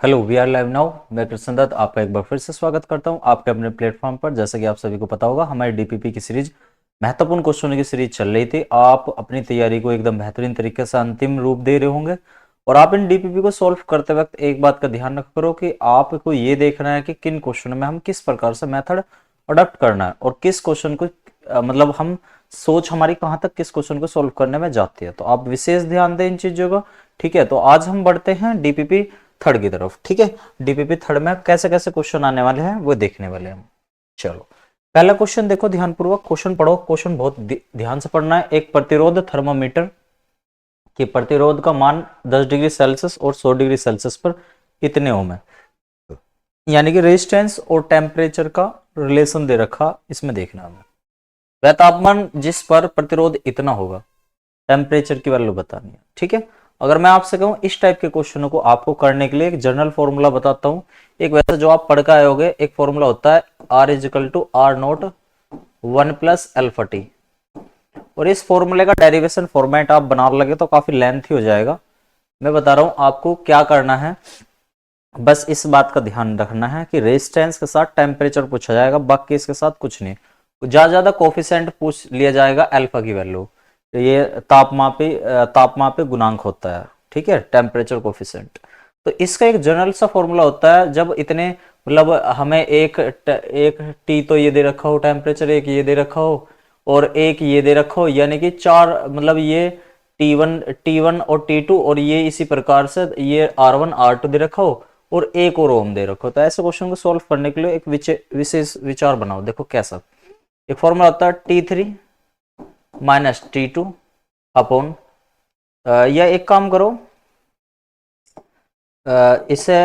Hello we are live now. मैं कृष्ण दत्त आपका एक बार फिर से स्वागत करता हूं आपके अपने प्लेटफॉर्म पर। जैसा कि आप सभी को पता होगा, हमारी डीपीपी की सीरीज महत्वपूर्ण क्वेश्चनों की सीरीज चल रही थी। आप अपनी तैयारी को एकदम बेहतरीन तरीके से अंतिम रूप दे रहे होंगे और आप इन डीपीपी को सॉल्व करते वक्त एक बात का ध्यान रखा करो कि आपको ये देखना है कि किन क्वेश्चनों में हम किस प्रकार से मेथड अडॉप्ट करना है और किस क्वेश्चन को मतलब हम सोच हमारी कहाँ तक किस क्वेश्चन को सॉल्व करने में जाती है। तो आप विशेष ध्यान दें इन चीजों का। ठीक है, तो आज हम बढ़ते हैं डीपीपी थर्ड की तरफ। ठीक है, डीपीपी थर्ड में कैसे कैसे क्वेश्चन आने वाले हैं वो देखने वाले हैं। चलो, पहला क्वेश्चन देखो ध्यानपूर्वक। क्वेश्चन पढ़ो, क्वेश्चन बहुत ध्यान से पढ़ना है। एक प्रतिरोध थर्मामीटर के प्रतिरोध का मान 10 डिग्री सेल्सियस और 100 डिग्री सेल्सियस पर इतने ओम है, यानी कि रेजिस्टेंस और टेम्परेचर का रिलेशन दे रखा, इसमें देखना है। वह तापमान जिस पर प्रतिरोध इतना होगा, टेम्परेचर की वैल्यू बतानी है। ठीक है, अगर मैं आपसे कहूं इस टाइप के क्वेश्चनों को आपको करने के लिए एक जनरल फॉर्मूला बताता हूं। एक वैसे जो आप पढ़ के आए होगे, एक फॉर्मूला होता है R is equal to R nought 1 plus alpha T. और इस फॉर्मूले का डेरिवेशन फॉर्मेट आप बना लगे तो काफी लेंथी हो जाएगा। मैं बता रहा हूं आपको क्या करना है। बस इस बात का ध्यान रखना है कि रेजिस्टेंस के साथ टेम्परेचर पूछा जाएगा, बाकी इसके साथ कुछ नहीं। ज्यादा कोफिशिएंट पूछ लिया जाएगा अल्फा की वैल्यू। ये तापमान पे गुणांक होता है। ठीक है, टेम्परेचर कोफिशिएंट। तो इसका एक जनरल सा फॉर्मूला होता है। जब इतने मतलब हमें एक टी तो ये दे रखा हो, टेम्परेचर एक ये दे रखा हो और एक ये दे रखा हो, यानी कि चार, मतलब ये टी वन और टी2 और ये इसी प्रकार से ये R1 R2 दे रखा हो और एक और ओम दे रखो। तो ऐसे क्वेश्चन को सॉल्व करने के लिए एक विशेष विचार बनाओ। देखो कैसा, एक फॉर्मूला होता है T3 माइनस T2 अपॉन, या एक काम करो, इसे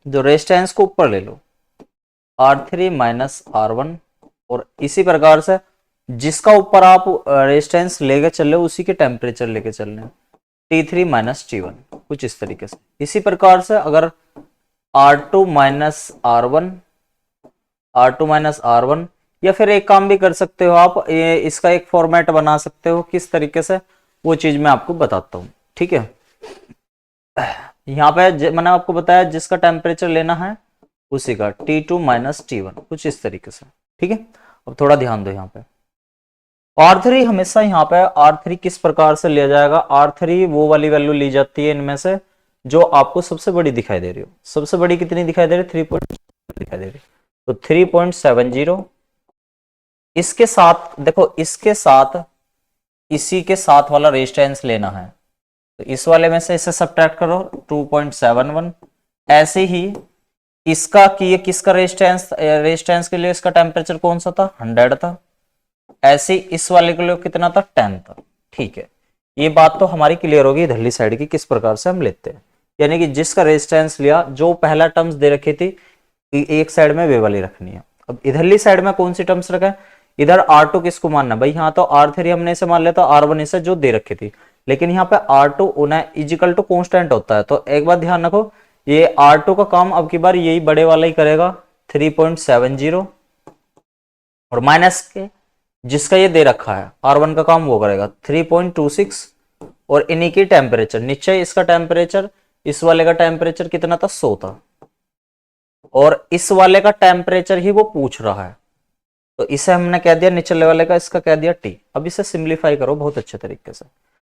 जो रेजिस्टेंस को ऊपर ले लो, R3 माइनस R1, और इसी प्रकार से जिसका ऊपर आप रेजिस्टेंस लेके चल रहे हो उसी के टेम्परेचर लेके चल रहे हैं, T3 माइनस T1, कुछ इस तरीके से। इसी प्रकार से अगर R2 माइनस R1, या फिर एक काम भी कर सकते हो आप, ये इसका एक फॉर्मेट बना सकते हो। किस तरीके से, वो चीज मैं आपको बताता हूँ। ठीक है, यहाँ पे मैंने आपको बताया जिसका टेम्परेचर लेना है उसी का T2 माइनस T1, कुछ इस तरीके से। ठीक है, अब थोड़ा ध्यान दो यहाँ पे। R3 हमेशा यहाँ पे R3 किस प्रकार से लिया जाएगा, R3 वो वाली वैल्यू ली जाती है इनमें से जो आपको सबसे बड़ी दिखाई दे रही हो। सबसे बड़ी कितनी दिखाई दे रही है, 3 दिखाई दे रही है, तो 3.70। इसके साथ देखो, इसके साथ इसी के साथ वाला रेजिस्टेंस लेना है, तो इस वाले में से इसे सब्ट्रैक्ट करो, 2.71। ऐसे ही इसका कि ये किसका रेजिस्टेंस के लिए इसका टेम्परेचर कौन सा था, 100 था। ऐसे इस वाले के लिए कितना था, 10 था। ठीक है, ये बात तो हमारी क्लियर होगी इधरली साइड की किस प्रकार से हम लेते हैं। यानी कि जिसका रेजिस्टेंस लिया, जो पहला टर्म्स दे रखी थी एक साइड में वे वाली रखनी है। अब इधरली साइड में कौन सी टर्म्स रखा है, इधर R2 किसको मानना भाई, यहाँ तो R3 हमने इसे मान लिया था, R1 इसे जो दे रखी थी, लेकिन यहाँ पे R2 उन्हें इजिकल टू कॉन्स्टेंट होता है। तो एक बात ध्यान रखो, ये R2 का काम अब की बार यही बड़े वाला ही करेगा, 3.70, और माइनस के जिसका ये दे रखा है R1 का काम वो करेगा 3.26, और इन्हीं की टेम्परेचर नीचे, इसका टेम्परेचर इस वाले का टेम्परेचर कितना था, 100 था, और इस वाले का टेम्परेचर ही वो पूछ रहा है। तो इसे हमने कह दिया निचले वाले का, इसका कह दिया T। अब इसे सिंप्लीफाई करो बहुत अच्छे तरीके से।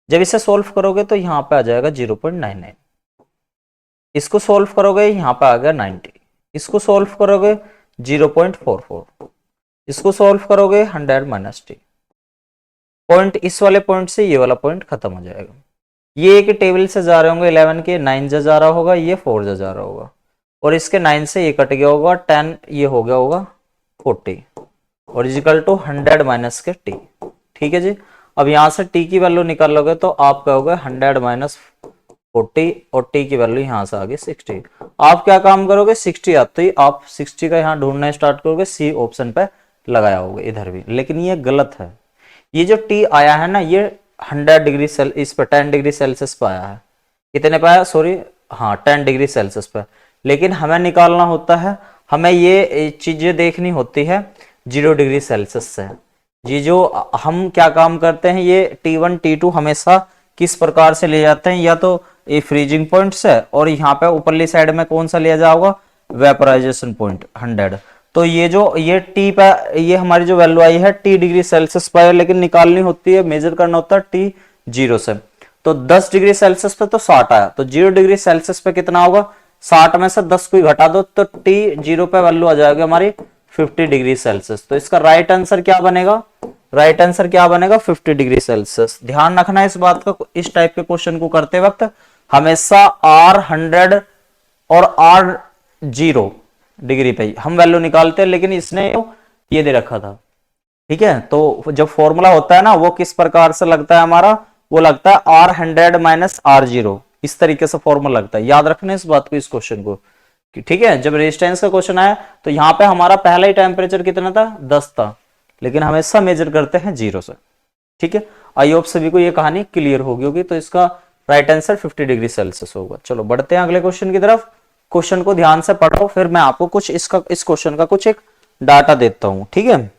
जब इसे सोल्व करोगे तो यहाँ पे आ जाएगा 0.99, इसको सोल्व करोगे यहाँ पे आ गया 90, इसको सोल्व करोगे 0.44, इसको सोल्व करोगे 100 माइनस T। पॉइंट इस वाले पॉइंट से ये वाला पॉइंट खत्म हो जाएगा। ये एक टेबल से जा रहे होंगे 11 के, 9 जा रहा होगा, ये 4 जा रहा होगा, और इसके 9 से ये कट गया होगा, 10 ये हो गया होगा 40, और इजिकल टू 100 माइनस के T। ठीक है जी, अब यहां से T की वैल्यू निकालोगे तो आप कहोगे 100 माइनस 40, और T की वैल्यू यहां से आ गई 60। आप क्या काम करोगे, 60 आते ही आप 60 का यहाँ ढूंढना स्टार्ट करोगे, सी ऑप्शन पे लगाया होगा इधर भी, लेकिन ये गलत है। ये जो T आया है ना, ये 100 डिग्री इस पर 10 डिग्री सेल्सियस पे आया है। कितने पे आया, सॉरी, हाँ 10 डिग्री सेल्सियस पे। लेकिन हमें निकालना होता है, हमें ये चीजें देखनी होती है 0 डिग्री सेल्सियस से। ये जो हम क्या काम करते हैं, ये T1 T2 हमेशा किस प्रकार से लिए जाते हैं, या तो ये फ्रीजिंग पॉइंट्स है और यहाँ पे ऊपरली साइड में कौन सा लिया जाएगा, वेपराइजेशन पॉइंट 100। तो ये जो ये टी पे ये हमारी जो वैल्यू आई है टी डिग्री सेल्सियस पर, लेकिन निकालनी होती है, मेजर करना होता है टी 0 से। तो 10 डिग्री सेल्सियस पे तो 60 आया, तो 0 डिग्री सेल्सियस पे कितना होगा, 60 में से 10 को घटा दो तो टी 0 पे वैल्यू आ जाएगी हमारी 50 डिग्री सेल्सियस। तो इसका राइट आंसर क्या बनेगा, राइट आंसर क्या बनेगा, 50 डिग्री सेल्सियस। ध्यान रखना है इस बात का, इस टाइप के क्वेश्चन को करते वक्त हमेशा R100 और R0 डिग्री पे हम वैल्यू निकालते हैं, लेकिन इसने ये दे रखा था। ठीक है, तो जब फॉर्मूला होता है ना वो किस प्रकार से लगता है हमारा, वो लगता है R100 माइनस R0, इस तरीके से फॉर्मूला लगता है। याद रखना इस बात को, इस क्वेश्चन को। ठीक है, जब रेजिस्टेंस का क्वेश्चन आया तो यहाँ पे हमारा पहला ही टेम्परेचर कितना था, 10 था, लेकिन हमेशा मेजर करते हैं 0 से। ठीक है, आई होप सभी को ये कहानी क्लियर होगी। तो इसका राइट आंसर 50 डिग्री सेल्सियस होगा। चलो बढ़ते हैं अगले क्वेश्चन की तरफ। क्वेश्चन को ध्यान से पढ़ो, फिर मैं आपको कुछ इस क्वेश्चन का कुछ एक डाटा देता हूं। ठीक है,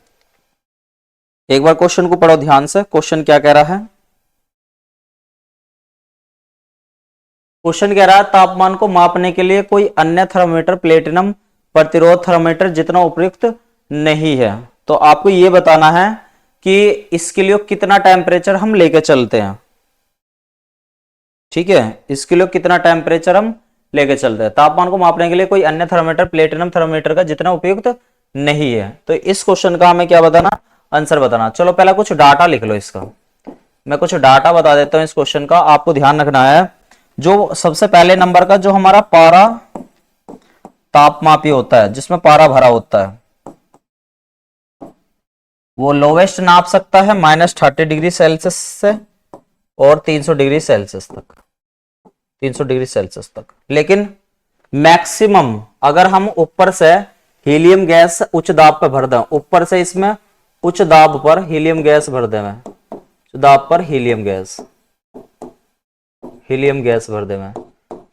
एक बार क्वेश्चन को पढ़ो ध्यान से। क्वेश्चन क्या कह रहा है, क्वेश्चन कह रहा है तापमान को मापने के लिए कोई अन्य थर्मोमीटर प्लेटिनम प्रतिरोध थर्मोमीटर जितना उपयुक्त नहीं है। तो आपको यह बताना है कि इसके लिए कितना टेम्परेचर हम लेके चलते हैं। ठीक है, इसके लिए कितना टेम्परेचर हम लेके चलते हैं। तापमान को मापने के लिए कोई अन्य थर्मोमीटर प्लेटिनम थर्मोमीटर का जितना उपयुक्त नहीं है। तो इस क्वेश्चन का हमें क्या बताना, आंसर बताना। चलो पहला कुछ डाटा लिख लो इसका, मैं कुछ डाटा बता देता हूं इस क्वेश्चन का। आपको ध्यान रखना है, जो सबसे पहले नंबर का जो हमारा पारा तापमापी होता है, जिसमें पारा भरा होता है, वो लोवेस्ट नाप सकता है -30 डिग्री सेल्सियस से और 300 डिग्री सेल्सियस तक, 300 डिग्री सेल्सियस तक। लेकिन मैक्सिमम अगर हम ऊपर से हीलियम गैस उच्च दाब पर भर दें, ऊपर से इसमें उच्च दाब पर हीलियम गैस भर दें, उच्च दाब पर हीलियम गैस भर दें,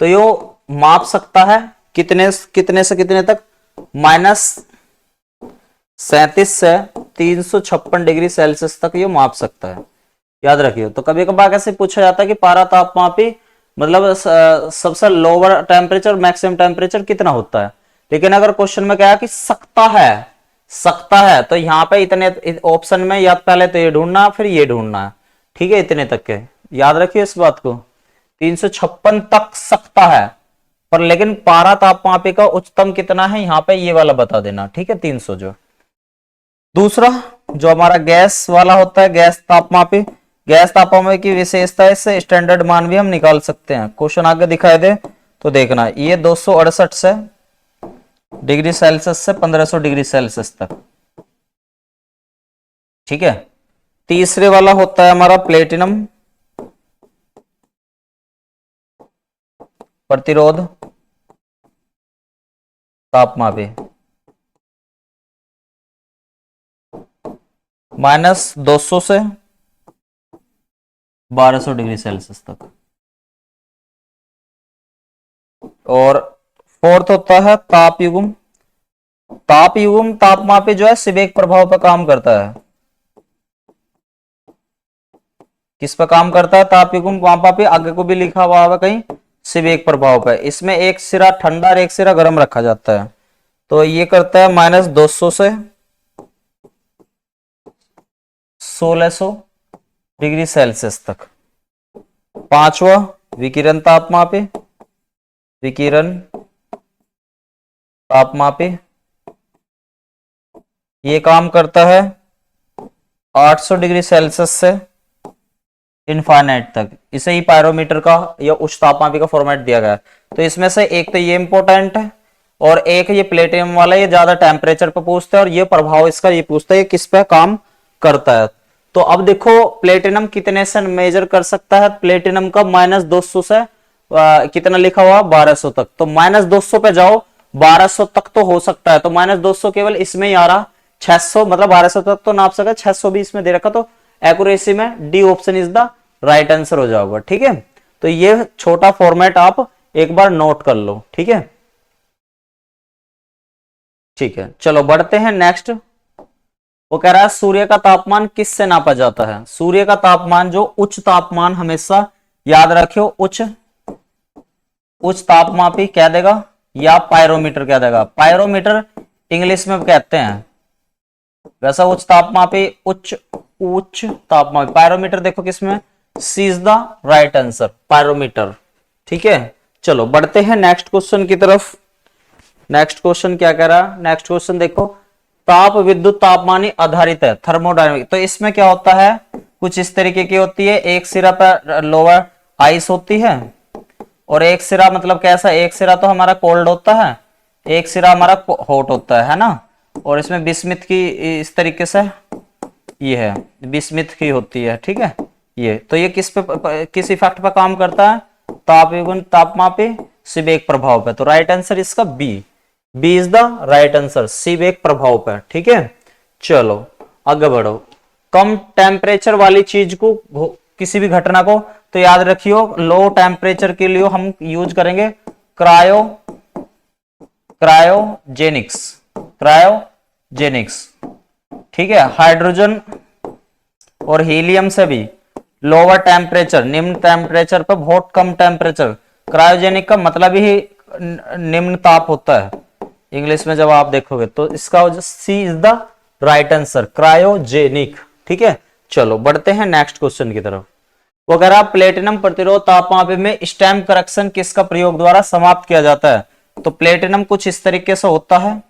तो यो माप सकता है कितने से कितने तक, -37 से 356 डिग्री सेल्सियस तक ये माप सकता है। याद रखिए। तो कभी कभार कैसे पूछा जाता है कि पारा तापमापी मतलब सबसे लोअर टेम्परेचर मैक्सिमम टेम्परेचर कितना होता है, लेकिन अगर क्वेश्चन में क्या है कि सकता है, तो यहाँ पे इतने ऑप्शन में या पहले तो ये ढूंढना फिर ये ढूंढना है। ठीक है, इतने तक के याद रखिए इस बात को। 356 तक सकता है, पर लेकिन पारा तापमापी का उच्चतम कितना है यहाँ पे ये वाला बता देना। ठीक है, 300 जो। दूसरा जो हमारा गैस वाला होता है, गैस तापमापी की विशेषता, इससे स्टैंडर्ड मान भी हम निकाल सकते हैं। क्वेश्चन आगे दिखाई दे तो देखना, ये 268 से डिग्री सेल्सियस से 1500 डिग्री सेल्सियस तक। ठीक है, तीसरे वाला होता है हमारा प्लेटिनम प्रतिरोध तापमापी, -200 से 1200 डिग्री सेल्सियस तक। और फोर्थ होता है तापयुग्म तापमापी जो है सिवेक प्रभाव पर काम करता है। किस पर काम करता है, तापयुग्म तापमापी, आगे को भी लिखा हुआ है कहीं, सिवेक प्रभाव पर। इसमें एक सिरा ठंडा और एक सिरा गर्म रखा जाता है। तो ये करता है -200 से 1600 डिग्री सेल्सियस तक। पांचवा विकिरण तापमापी, ये काम करता है 800 डिग्री सेल्सियस से इनफाइनाइट तक। इसे ही पायरोमीटर का या उच्च तापमापी का फॉर्मेट दिया गया है। तो इसमें से एक तो ये इंपॉर्टेंट है और एक ये प्लेटिनम वाला, ये ज्यादा टेम्परेचर पर पूछता है और ये प्रभाव इसका ये पूछता है किस पे काम करता है। तो अब देखो प्लेटिनम कितने से मेजर कर सकता है, प्लेटिनम का -200 से कितना लिखा हुआ 1200 तक। तो -200 पे जाओ, 1200 तक तो हो सकता है। तो -200 केवल इसमें ही आ रहा, 600 मतलब 1200 तक तो नाप सका, 600 भी इसमें दे रखा। तो एक्यूरेसी में D option is the right answer हो जाएगा। ठीक है, तो ये छोटा फॉर्मेट आप एक बार नोट कर लो। ठीक है, ठीक है, चलो बढ़ते हैं नेक्स्ट। वो कह रहा है सूर्य का तापमान किससे नापा जाता है? सूर्य का तापमान जो उच्च तापमान, हमेशा याद रखियो उच्च तापमापी कह देगा या पायरोमीटर कह देगा। पायरोमीटर इंग्लिश में कहते हैं, वैसा उच्च तापमापी उच्च तापमापी पायरोमीटर देखो किसमें, C is the right answer, pyrometer. ठीक है, चलो बढ़ते हैं नेक्स्ट क्वेश्चन की तरफ। नेक्स्ट क्वेश्चन क्या कह रहा है? नेक्स्ट क्वेश्चन देखो, ताप विद्युत तापमानी आधारित है, थर्मोडायनामिक। तो इसमें क्या होता है, कुछ इस तरीके की होती है, एक सिरा पर लोअर आइस होती है और एक सिरा मतलब कैसा, एक सिरा तो हमारा कोल्ड होता है, एक सिरा हमारा हॉट होता है ना। और इसमें बिस्मिथ की इस तरीके से ये है, बिस्मिथ की होती है। ठीक है, ये तो ये किस इफेक्ट पर काम करता है? ताप एवं तापमापी सीबेक प्रभाव पे। तो राइट आंसर इसका B is the right answer, Seebeck प्रभाव पे। ठीक है, चलो आगे बढ़ो। कम टेम्परेचर वाली चीज को, किसी भी घटना को, तो याद रखियो लो टेम्परेचर के लिए हम यूज करेंगे क्रायोजेनिक्स। ठीक है, हाइड्रोजन और हीलियम से भी लोअर टेम्परेचर, निम्न टेम्परेचर पर बहुत कम टेम्परेचर, क्रायोजेनिक का मतलब ही निम्न ताप होता है इंग्लिश में जब आप देखोगे। तो इसका C is the right answer, cryogenic. ठीक है, चलो बढ़ते हैं नेक्स्ट क्वेश्चन की तरफ। वो कह रहा प्लेटिनम प्रतिरोध तापमापी में स्टैम्प करेक्शन किसका प्रयोग द्वारा समाप्त किया जाता है? तो प्लेटिनम कुछ इस तरीके से होता है,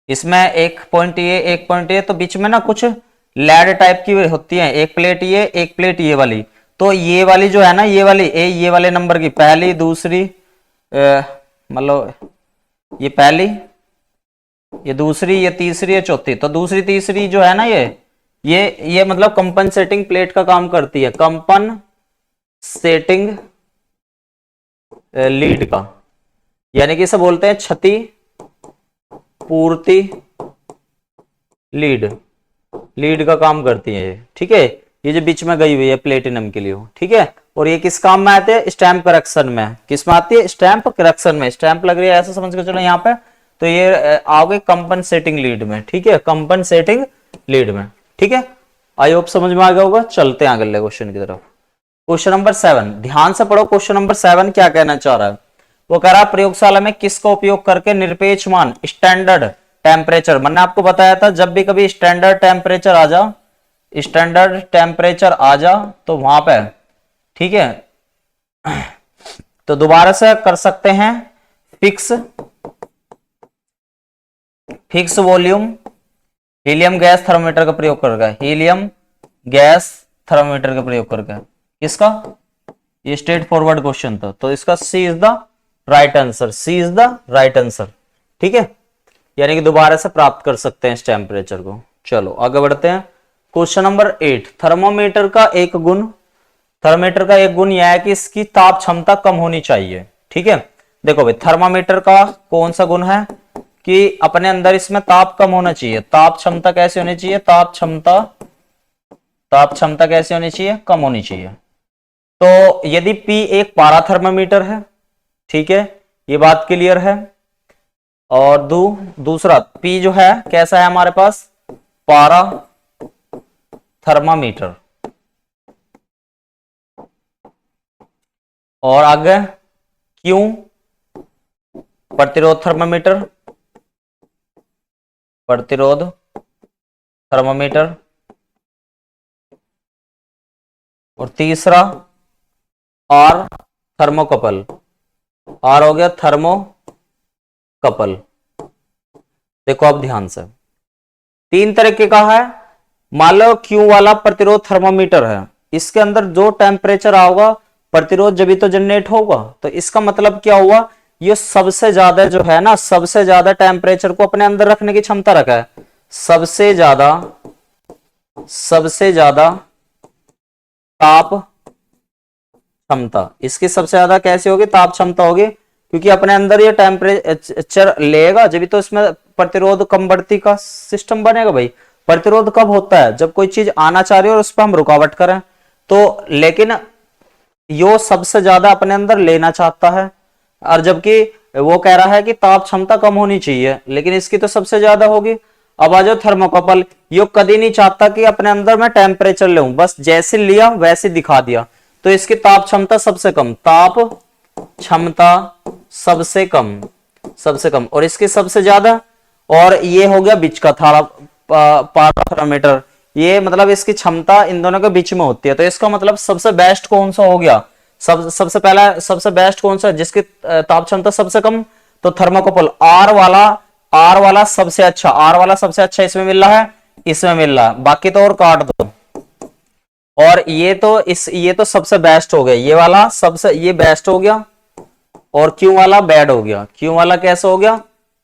इसमें एक पॉइंट ये, तो बीच में ना कुछ लैड टाइप की होती है, एक प्लेट ये वाली। तो ये वाली जो है ना, ये वाले नंबर की पहली, दूसरी, मतलब ये पहली, ये दूसरी, ये तीसरी, ये चौथी। तो दूसरी तीसरी जो है ना, ये मतलब कंपनसेटिंग प्लेट का काम करती है, कंपनसेटिंग लीड का, यानी कि इसे बोलते हैं क्षति पूर्ति लीड का काम करती है। ठीक है, ये जो बीच में गई हुई है प्लेटिनम के लिए। ठीक है, और ये किस काम में आते हैं? स्टैम्प करेक्शन में। किस में आती है? स्टैम्प करेक्शन में। स्टैम्प लग रही है ऐसा समझ के चलो यहाँ पे, तो ये आओगे कंपनसेटिंग लीड में। ठीक है, कंपनसेटिंग लीड में। ठीक है, आई होप समझ में आ गया होगा। चलते हैं अगले क्वेश्चन की तरफ। क्वेश्चन नंबर 7, ध्यान से पढ़ो। क्वेश्चन नंबर 7 क्या कहना चाह रहा है? वो कह रहा है प्रयोगशाला में किसका उपयोग करके निरपेक्ष मान, स्टैंडर्ड टेम्परेचर, मैंने आपको बताया था जब भी कभी स्टैंडर्ड टेम्परेचर आ जा तो वहां पे, ठीक है, तो दोबारा से कर सकते हैं fix volume helium gas thermometer का प्रयोग करके, हीलियम गैस थर्मोमीटर का प्रयोग करके। किसका? ये स्ट्रेट फॉरवर्ड क्वेश्चन था, तो इसका C is the right answer, C is the right answer. ठीक है, यानी कि दोबारा से प्राप्त कर सकते हैं इस टेम्परेचर को। चलो आगे बढ़ते हैं। क्वेश्चन नंबर 8, थर्मोमीटर का एक गुण यह है कि इसकी ताप क्षमता कम होनी चाहिए। ठीक है, देखो भाई थर्मोमीटर का कौन सा गुण है कि अपने अंदर इसमें ताप कम होना चाहिए। ताप क्षमता कैसे होनी चाहिए? ताप क्षमता कैसे होनी चाहिए? कम होनी चाहिए। तो यदि P एक पारा थर्मामीटर है, ठीक है, ये बात क्लियर है। और दूसरा P जो है कैसा है हमारे पास? पारा थर्मामीटर। और आगे Q प्रतिरोध थर्मामीटर। और तीसरा R थर्मोकपल। R हो गया थर्मोकपल। देखो अब ध्यान से, 3 तरीके का है। मान लो Q वाला प्रतिरोध थर्मोमीटर है, इसके अंदर जो टेम्परेचर आओगा प्रतिरोध जब भी तो जनरेट होगा। तो इसका मतलब क्या हुआ? ये सबसे ज्यादा जो है ना, सबसे ज्यादा टेम्परेचर को अपने अंदर रखने की क्षमता रखा है। सबसे ज्यादा ताप क्षमता, इसकी सबसे ज्यादा कैसे होगी? ताप क्षमता होगी, क्योंकि अपने अंदर ये टेम्परेचर लेगा जब भी तो इसमें प्रतिरोध कमवर्ती का सिस्टम बनेगा। भाई प्रतिरोध कब होता है? जब कोई चीज आना चाह रही है और उस पर हम रुकावट करें। तो लेकिन यो सबसे ज्यादा अपने अंदर लेना चाहता है, और जबकि वो कह रहा है कि ताप क्षमता कम होनी चाहिए, लेकिन इसकी तो सबसे ज्यादा होगी। अब आ जाओ थर्मोकपल, यो कभी नहीं चाहता कि अपने अंदर मैं टेम्परेचर लूं, बस जैसे लिया वैसे दिखा दिया। तो इसकी ताप क्षमता सबसे कम, ताप क्षमता सबसे कम, सबसे कम, और इसकी सबसे ज्यादा, और ये हो गया बीच का था पारामीटर, ये मतलब इसकी क्षमता इन दोनों के बीच में होती है। तो इसका मतलब सबसे बेस्ट कौन सा हो गया, सबसे पहला सबसे बेस्ट कौन सा जिसकी ताप क्षमता सबसे कम, तो थर्मोकपल। आर वाला सबसे अच्छा, आर वाला सबसे अच्छा इसमें मिल रहा है, इसमें मिल रहा है, बाकी तो और काट दो। और ये तो सबसे बेस्ट हो गया, ये वाला सबसे ये बेस्ट हो गया, और क्यू वाला बैड हो गया। क्यू वाला कैसा हो गया,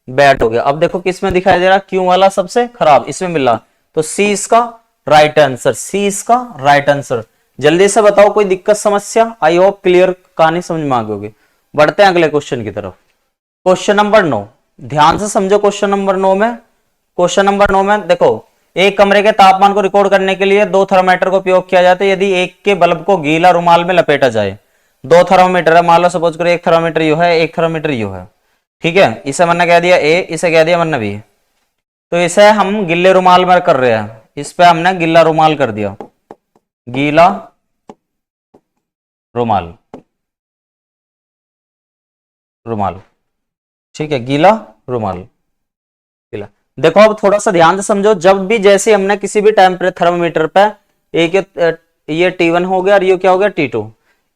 बैड हो गया। अब देखो किस में दिखाई दे रहा, क्यू वाला सबसे खराब इसमें मिल रहा, तो सी इसका राइट आंसर, सी इसका राइट आंसर। जल्दी से बताओ कोई दिक्कत समस्या, आई होप क्लियर कहानी समझ में आ गई होगी। बढ़ते हैं अगले क्वेश्चन की तरफ। क्वेश्चन नंबर 9, ध्यान से समझो। क्वेश्चन नंबर 9 में देखो, एक कमरे के तापमान को रिकॉर्ड करने के लिए 2 थर्मोमीटर का उपयोग किया जाता है। यदि एक के बल्ब को गीला रुमाल में लपेटा जाए, 2 थर्मोमीटर है, मान लो सपोज करो एक थर्मोमीटर यू है, एक थर्मोमीटर यू है, ठीक है। इसे मैंने कह दिया ए, इसे कह दिया मैंने बी। तो इसे हम गिल्ले रुमाल में कर रहे हैं, इस पे हमने गिल्ला रुमाल कर दिया, गीला रुमाल, रुमाल, ठीक है, गीला रुमाल, गीला। देखो अब थोड़ा सा ध्यान से समझो, जब भी जैसे हमने किसी भी टेम्परेचर थर्मोमीटर पे एक ये T1 हो गया और ये क्या हो गया T2,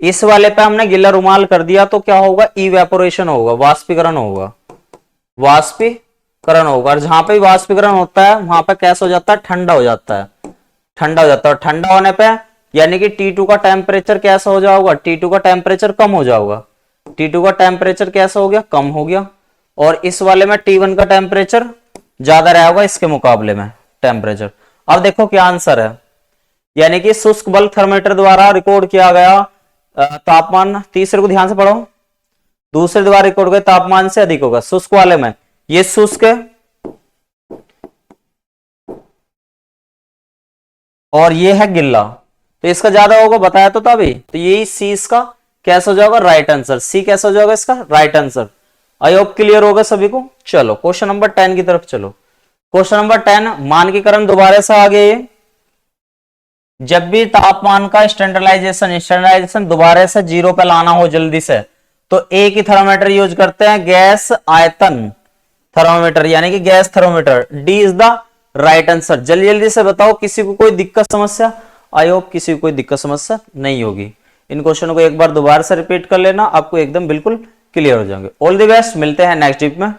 इस वाले पे हमने गीला रुमाल कर दिया, तो क्या होगा, इवेपोरेशन होगा, वाष्पीकरण होगा, वाष्पीकरण होगा। और जहां पे वाष्पीकरण होता है वहां पे कैसा हो जाता है, ठंडा हो जाता है, ठंडा हो जाता है। और ठंडा होने पे यानी कि T2 का टेम्परेचर कैसा हो जाएगा, T2 का टेम्परेचर कम हो जाएगा, T2 का टेम्परेचर कैसा हो गया, कम हो गया। और इस वाले में T1 का टेम्परेचर ज्यादा रहेगा इसके मुकाबले में टेम्परेचर। अब देखो क्या आंसर है, यानी कि शुष्क बल्ब थर्मोमीटर द्वारा रिकॉर्ड किया गया तापमान, तीसरे को ध्यान से पढ़ो, दूसरे द्वारा रिकॉर्ड किया तापमान से अधिक होगा। शुष्क वाले में ये शुष्क है और ये है गिल्ला, तो इसका ज्यादा होगा, बताया तो तभी। तो यही सी इसका कैसा हो जाएगा, राइट आंसर। सी कैसा हो जाएगा इसका right answer. I hope clear होगा सभी को। चलो क्वेश्चन नंबर 10 की तरफ चलो। क्वेश्चन नंबर 10, मानकीकरण दोबारा से आ गए। जब भी तापमान का स्टैंडर्डाइजेशन दोबारा से 0 पे लाना हो जल्दी से, तो एक ही थर्मोमीटर यूज करते हैं, गैस आयतन थर्मोमीटर, यानी कि gas thermometer. D is the right answer. जल्दी जल्दी से बताओ, किसी को कोई दिक्कत समस्या, आई होप किसी को कोई दिक्कत समस्या नहीं होगी। इन क्वेश्चनों को एक बार दोबारा से रिपीट कर लेना, आपको एकदम बिल्कुल क्लियर हो जाएंगे। ऑल द बेस्ट, मिलते हैं नेक्स्ट वीक में।